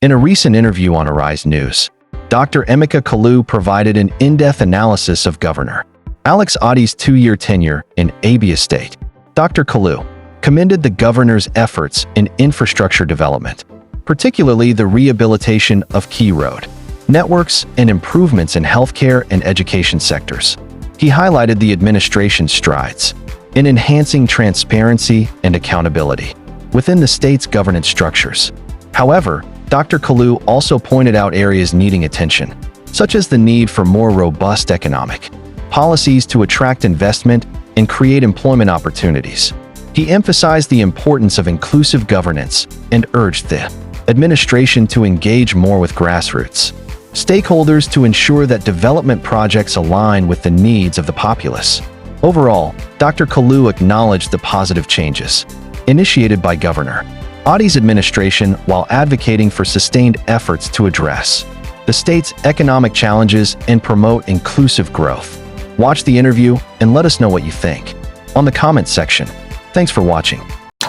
In a recent interview on Arise News, Dr. Emeka Kalu provided an in-depth analysis of Governor Alex Otti's 2-year tenure in Abia State. Dr. Kalu commended the governor's efforts in infrastructure development, particularly the rehabilitation of key road networks and improvements in healthcare and education sectors. He highlighted the administration's strides in enhancing transparency and accountability within the state's governance structures. However, Dr. Kalu also pointed out areas needing attention, such as the need for more robust economic policies to attract investment and create employment opportunities. He emphasized the importance of inclusive governance and urged the administration to engage more with grassroots stakeholders to ensure that development projects align with the needs of the populace. Overall, Dr. Kalu acknowledged the positive changes initiated by Governor Otti's administration while advocating for sustained efforts to address the state's economic challenges and promote inclusive growth. Watch the interview and let us know what you think on the comments section. Thanks for watching.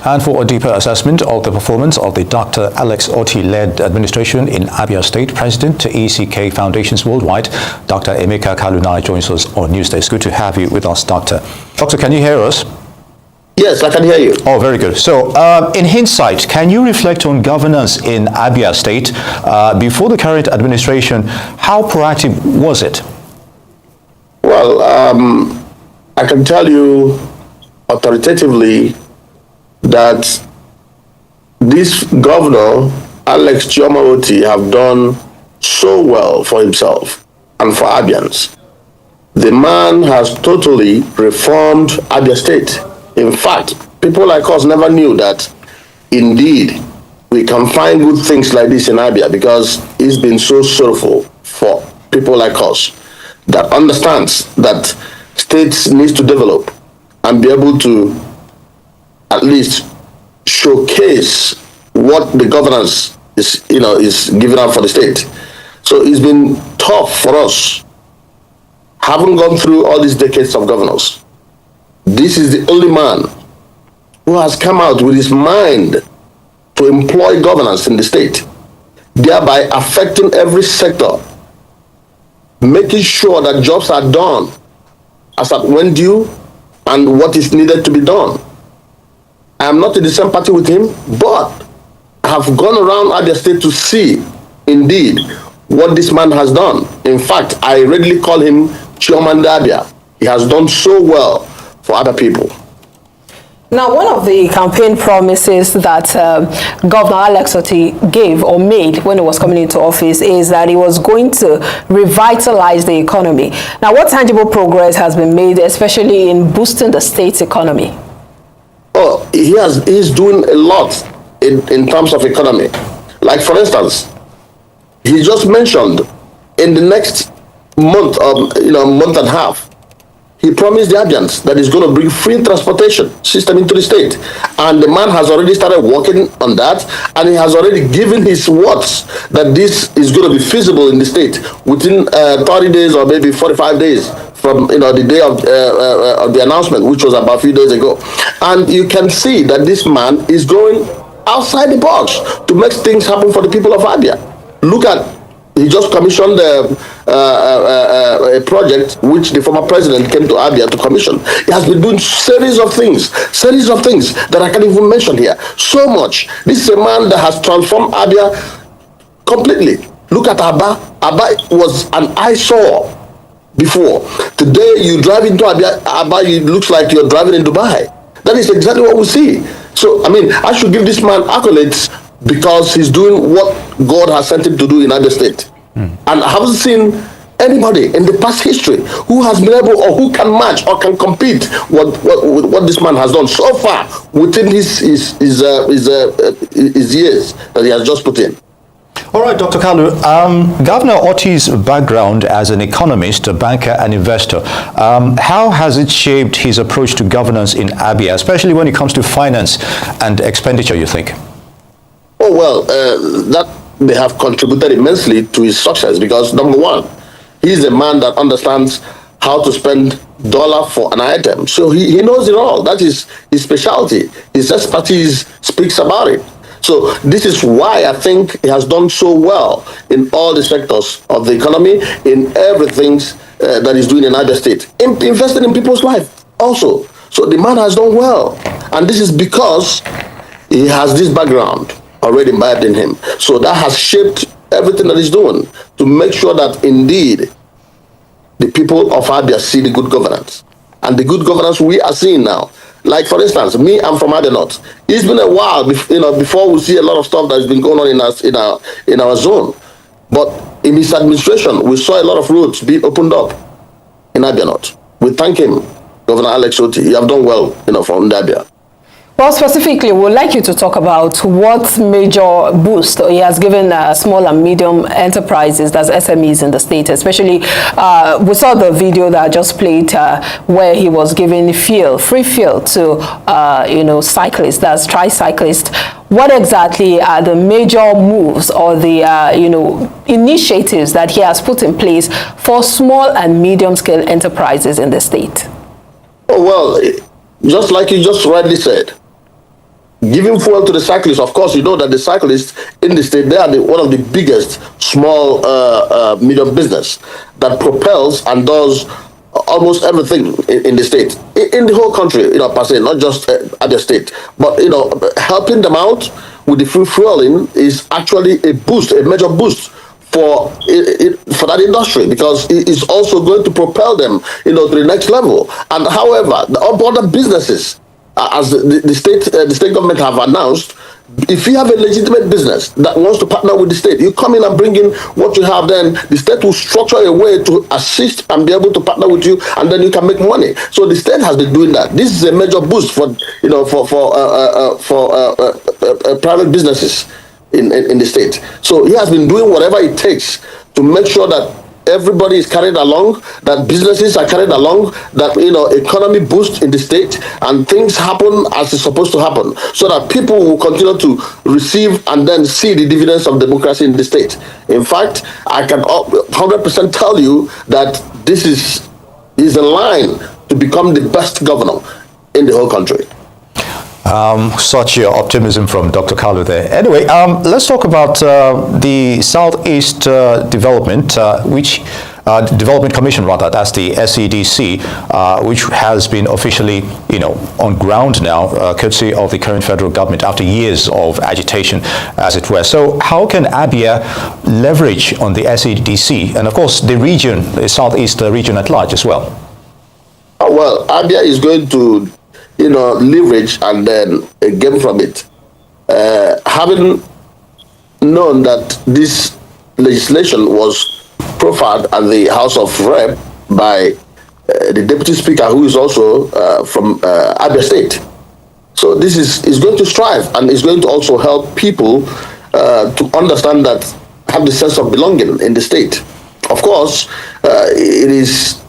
And for a deeper assessment of the performance of the Dr. Alex Otti-led administration in Abia State, President to ECK Foundations Worldwide, Dr. Emeka Kalu now joins us on Newsday. It's good to have you with us, Doctor. Doctor, can you hear us? Yes, I can hear you. Oh, very good. So, in hindsight, can you reflect on governance in Abia State before the current administration? How proactive was it? Well, I can tell you authoritatively that this governor, Alex Otti, have done so well for himself and for Abians. The man has totally reformed Abia State. In fact, people like us never knew that indeed we can find good things like this in Abia, because it's been so sorrowful for people like us that understands that states needs to develop and be able to at least showcase what the governance is giving out for the state. So it's been tough for us, having gone through all these decades of governors. This is the only man who has come out with his mind to employ governance in the state, thereby affecting every sector, making sure that jobs are done as at when due and what is needed to be done. I am not in the same party with him, but I have gone around Abia State to see indeed what this man has done. In fact, I readily call him Chairman Abia. He has done so well for other people. Now, one of the campaign promises that Governor Alex Otti gave or made when he was coming into office is that he was going to revitalize the economy. Now, what tangible progress has been made, especially in boosting the state's economy? Oh, he's doing a lot in terms of economy. Like, for instance, he just mentioned in the next month, month and a half, he promised the Abians that he's going to bring free transportation system into the state. And the man has already started working on that, and he has already given his words that this is going to be feasible in the state within 30 days or maybe 45 days from the day of the announcement, which was about a few days ago. And you can see that this man is going outside the box to make things happen for the people of Abia. Look at, he just commissioned a project which the former president came to Abia to commission. He has been doing series of things that I can't even mention here. So much. This is a man that has transformed Abia completely. Look at Abba. Abba was an eyesore before. Today, you drive into Abia, it looks like you're driving in Dubai. That is exactly what we see. So, I mean, I should give this man accolades because he's doing what God has sent him to do in Abia State. And I haven't seen anybody in the past history who has been able or who can match or can compete with what this man has done so far within his years that he has just put in. All right, Dr. Kalu, Governor Otti's background as an economist, a banker and investor, how has it shaped his approach to governance in Abia, especially when it comes to finance and expenditure, you think? Oh, well, that they have contributed immensely to his success because, number one, he's a man that understands how to spend dollar for an item. So he knows it all. That is his specialty. His expertise speaks about it. So this is why I think he has done so well in all the sectors of the economy, in everything that he's doing in Abia State, invested in people's life also. So the man has done well, and this is because he has this background already imbibed in him. So that has shaped everything that he's doing to make sure that indeed the people of Abia see the good governance. And the good governance we are seeing now. Like for instance, me, I'm from Abia North. It's been a while, before we see a lot of stuff that's been going on in our zone. But in his administration, we saw a lot of roads being opened up in Abia North. We thank him, Governor Alex Otti. You have done well, from Abia. Well, specifically, we would like you to talk about what major boost he has given small and medium enterprises, that's SMEs in the state, especially we saw the video that I just played where he was giving free fuel to, cyclists, that's tricyclists. What exactly are the major moves or the, initiatives that he has put in place for small and medium scale enterprises in the state? Oh, well, just like you just rightly said, giving fuel to the cyclists. Of course, you know that the cyclists in the state, they are one of the biggest small, medium business that propels and does almost everything in the state, in the whole country, per se, not just at the state. But, helping them out with the free fueling is actually a boost, a major boost for that industry, because it is also going to propel them, to the next level. And however, the other businesses, as the state government have announced, if you have a legitimate business that wants to partner with the state, you come in and bring in what you have, then the state will structure a way to assist and be able to partner with you, and then you can make money. So the state has been doing that. This is a major boost for private businesses in the state. So he has been doing whatever it takes to make sure that everybody is carried along, that businesses are carried along, that economy boosts in the state, and things happen as it's supposed to happen, so that people will continue to receive and then see the dividends of democracy in the state. In fact, I can 100% tell you that this is in line to become the best governor in the whole country. Such your optimism from Dr. Kalu there. Anyway, let's talk about the Southeast Development, Development Commission rather, that's the SEDC, which has been officially, on ground now, courtesy of the current federal government after years of agitation, as it were. So how can Abia leverage on the SEDC and of course the region, the Southeast region at large as well? Well, Abia is going to leverage and then gain from it. Having known that this legislation was profiled at the House of Rep by the Deputy Speaker, who is also from Abia State. So this is going to strive, and is going to also help people to understand that, have the sense of belonging in the state. Of course, it is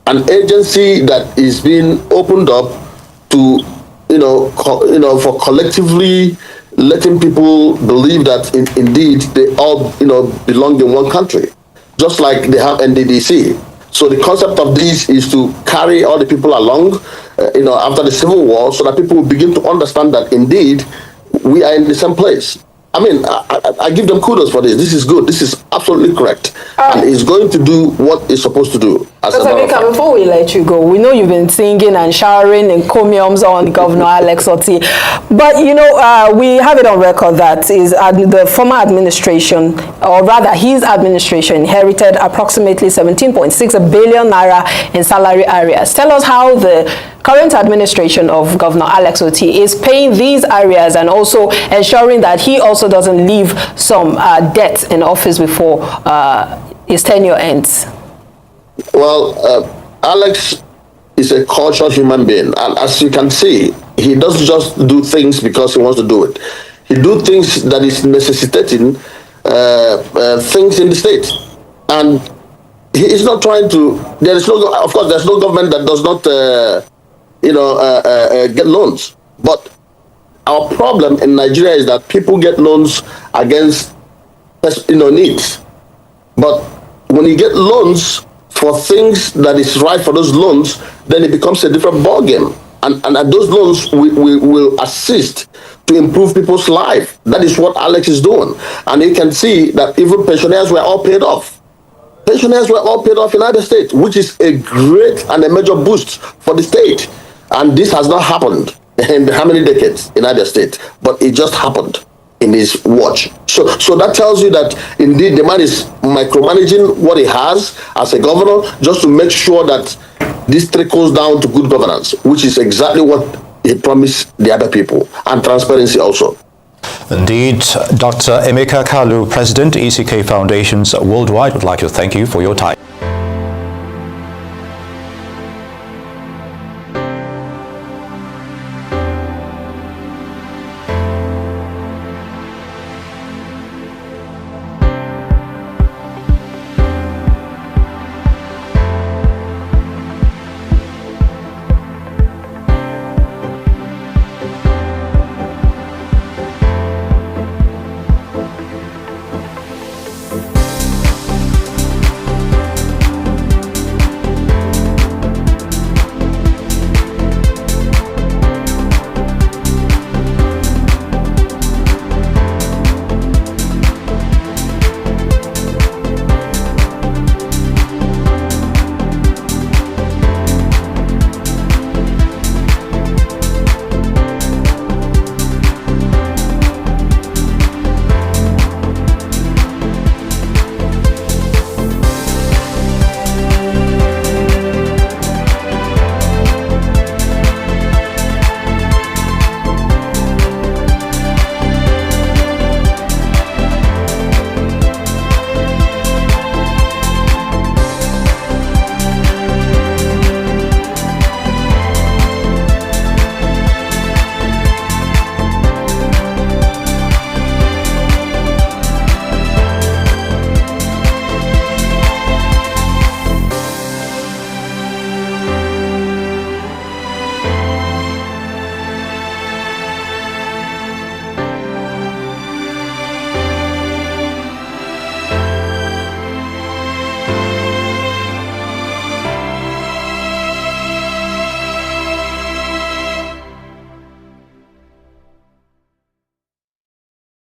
an agency that is being opened up to, for collectively letting people believe that indeed they all, belong in one country, just like they have NDDC. So the concept of this is to carry all the people along, after the Civil War, so that people will begin to understand that indeed we are in the same place. I mean, I give them kudos for this. This is good. This is absolutely correct. And it's going to do what it's supposed to do. Emeka, before we let you go, we know you've been singing and showering encomiums on Governor Alex Otti. But, we have it on record that the former administration, or rather his administration, inherited approximately 17.6 billion naira in salary areas. Tell us how the current administration of Governor Alex Otti is paying these areas and also ensuring that he also doesn't leave some debt in office before his tenure ends. Well, Alex is a cultured human being, and as you can see, he doesn't just do things because he wants to do it. He do things that is necessitating things in the state, and he is not trying to. There is no, of course, there's no government that does not, get loans. But our problem in Nigeria is that people get loans against, needs. But when you get loans for things that is right for those loans, then it becomes a different ballgame. And those loans will assist to improve people's life. That is what Alex is doing. And you can see that even pensioners were all paid off. Pensioners were all paid off in Abia State, which is a great and a major boost for the state. And this has not happened in how many decades in Abia State, but it just happened in his watch. So that tells you that indeed the man is micromanaging what he has as a governor just to make sure that this trickles down to good governance, which is exactly what he promised the other people, and transparency also. Indeed, Dr. Emeka Kalu, President, ECK Foundations Worldwide, would like to thank you for your time.